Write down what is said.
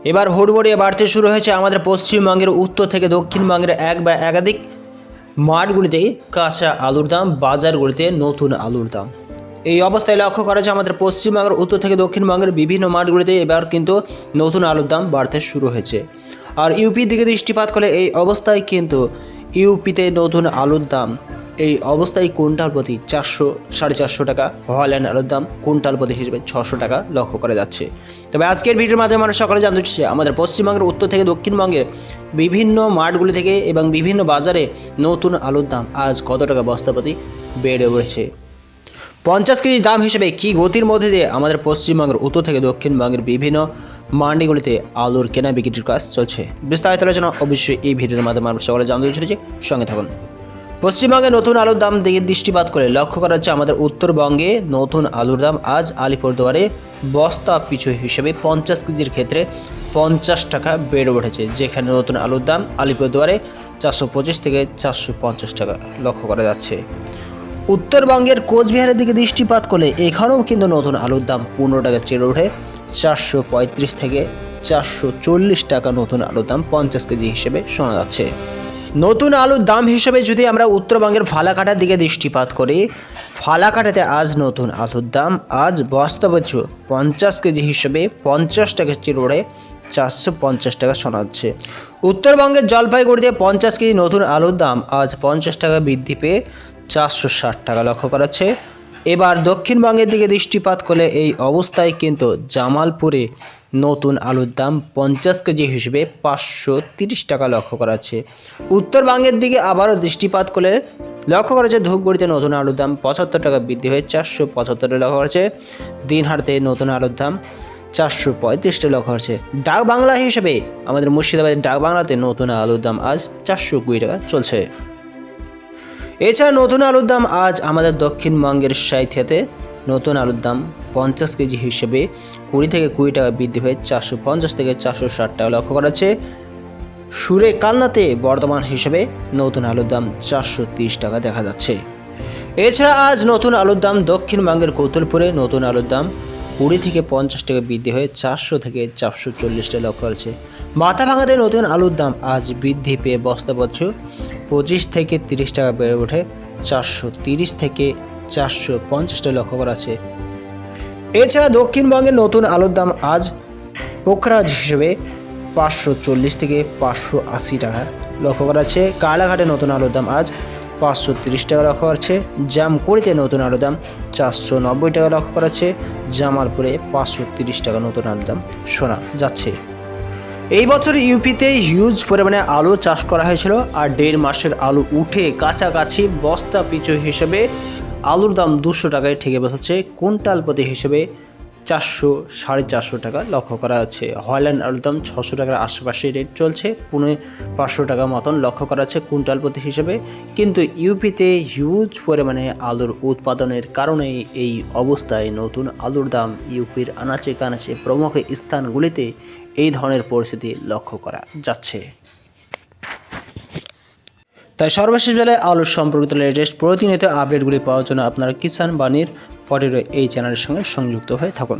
এবার হুড়মুড়িয়ে বাড়তে শুরু হয়েছে আমাদের পশ্চিমবঙ্গের উত্তর থেকে দক্ষিণবঙ্গের এক বা একাধিক মাঠগুলিতে কাঁচা আলুর দাম, বাজারগুলিতে নতুন আলুর দাম। এই অবস্থায় লক্ষ্য করা যায় আমাদের পশ্চিমবঙ্গের উত্তর থেকে দক্ষিণবঙ্গের বিভিন্ন মাঠগুলিতে এবার কিন্তু নতুন আলুর দাম বাড়তে শুরু হয়েছে। আর ইউপির দিকে দৃষ্টিপাত করলে এই অবস্থায় কিন্তু ইউপিতে নতুন আলুর দাম এই অবস্থায় কুইন্টাল প্রতি 400-450 টাকা, হল্যান্ড আলুর দাম কুইন্টাল প্রতি হিসেবে 600 টাকা লক্ষ্য করা যাচ্ছে। তবে আজকের ভিডিওর মাধ্যমে আমরা সকলে জানতে চাচ্ছি আমাদের পশ্চিমবঙ্গের উত্তর থেকে দক্ষিণবঙ্গের বিভিন্ন মাঠগুলি থেকে এবং বিভিন্ন বাজারে নতুন আলুর দাম আজ কত টাকা বস্তা প্রতি বেড়ে উঠেছে। 50 কেজি দাম হিসেবে কী গতির মধ্যে দিয়ে আমাদের পশ্চিমবঙ্গের উত্তর থেকে দক্ষিণবঙ্গের বিভিন্ন মান্ডিগুলিতে আলুর কেনা বিক্রির কাজ চলছে। বিস্তারিত আলোচনা অবশ্যই এই ভিডিওর মাধ্যমে আমরা সকলে জানতে চলেছি, সঙ্গে থাকুন। পশ্চিমবঙ্গে নতুন আলুর দাম দিকে দৃষ্টিপাত করে লক্ষ্য করা হচ্ছে আমাদের উত্তরবঙ্গে নতুন আলুর দাম আজ আলিপুরদুয়ারে বস্তা পিছু হিসেবে 50 কেজির ক্ষেত্রে 50 টাকা বেড়ে উঠেছে, যেখানে নতুন আলুর দাম আলিপুরদুয়ারে 425 থেকে 450 টাকা লক্ষ্য করা যাচ্ছে। উত্তরবঙ্গের কোচবিহারের দিকে দৃষ্টিপাত করলে এখানেও কিন্তু নতুন আলুর দাম 15 টাকা চেড়ে ওঠে 435 থেকে 440 টাকা নতুন আলুর দাম 50 কেজি হিসেবে শোনা যাচ্ছে। নতুন আলুর দাম হিসেবে যদি আমরা উত্তরবঙ্গের ফালাকাটার দিকে দৃষ্টিপাত করি, ফালাকাটাতে আজ নতুন আলুর দাম আজ বস্তা পিছু 50 কেজি হিসেবে 50 টাকা চেড়ে ওঠে 450 টাকা শোনা যাচ্ছে। উত্তরবঙ্গের জলপাইগুড়িতে 50 কেজি নতুন আলুর দাম আজ 50 টাকা বৃদ্ধি পেয়ে 460 টাকা লক্ষ্য করা যাচ্ছে। এবার দক্ষিণবঙ্গের দিকে দৃষ্টিপাত করলে এই অবস্থায় কিন্তু জামালপুরে নতুন আলুর দাম 50 কেজি হিসেবে 530 টাকা লক্ষ্য করা যাচ্ছে। উত্তরবঙ্গের দিকে আবারও দৃষ্টিপাত করলে লক্ষ্য করা যাচ্ছে ধূপগুড়িতে নতুন আলুর দাম 75 টাকা বৃদ্ধি হয়ে 475 টাকা লক্ষ্য করা যাচ্ছে। দিনহাটাতে নতুন আলুর দাম 435 টাকা লক্ষ্য করা যাচ্ছে। ডাক বাংলা হিসেবে আমাদের মুর্শিদাবাদের ডাক বাংলাতে নতুন আলুর দাম আজ 420 টাকা চলছে। এছাড়া নতুন আলুর দাম আজ আমাদের দক্ষিণবঙ্গের সাঁইথিয়াতে নতুন আলুর দাম 50 কেজি হিসেবে 20 থেকে 20 টাকা বৃদ্ধি হয়ে 450 থেকে 460 টাকা লক্ষ্য করা যাচ্ছে। সুরে কালনাতে বর্তমান হিসেবে নতুন আলুর দাম 430 টাকা দেখা যাচ্ছে। এছাড়া আজ নতুন আলুর দাম দক্ষিণবঙ্গের কৌতুলপুরে নতুন আলুর দাম 20 থেকে 50 টাকা বৃদ্ধি হয়ে 400 থেকে 440 টাকা লক্ষ্য করেছে। মাথাভাঙাতে নতুন আলুর দাম আজ বৃদ্ধি পেয়ে বস্তা পিছু 25 থেকে 30 টাকা বেড়ে ওঠে 430 থেকে 450 টাকা লক্ষ্য করা আছে। এছাড়া দক্ষিণবঙ্গের নতুন আলুর দাম আজ পোখরাজ হিসেবে 540 থেকে 580 টাকা লক্ষ্য করা আছে। কালাঘাটে নতুন আলুর দাম আজ 530 টাকা লক্ষ্য করা আছে। জামকুড়িতে নতুন আলুর দাম 490 টাকা লক্ষ্য করা আছে। জামালপুরে 530 টাকা নতুন আলুর দাম শোনা যাচ্ছে। এই বছর ইউপিতে হিউজ পরিমাণে আলু চাষ করা হয়েছিল, আর 1.5 মাসের আলু উঠে কাছাকাছি বস্তা পিছু হিসেবে আলুর দাম 200 টাকায় ঠেকে বসেছে। কুইন্টাল প্রতি হিসেবে 400-450 টাকা লক্ষ্য করা যাচ্ছে। হল্যান্ড আলুর দাম 600 টাকার আশেপাশে রেট চলছে, 500 টাকা মতন লক্ষ্য করা যাচ্ছে কুইন্টাল প্রতি হিসেবে। কিন্তু ইউপিতে হিউজ পরিমাণে আলুর উৎপাদনের কারণে এই অবস্থায় নতুন আলুর দাম ইউপির আনাচে কানাচে প্রমুখ স্থানগুলিতে এই ধরনের পরিস্থিতি লক্ষ্য করা যাচ্ছে। তাই সর্বশেষ বেলায় আলুর সম্পর্কিত লেটেস্ট প্রতিনিয়ত আপডেটগুলি পাওয়ার জন্য আপনারা কিষাণ বাণীর পরের এই চ্যানেলের সঙ্গে সংযুক্ত হয়ে থাকুন।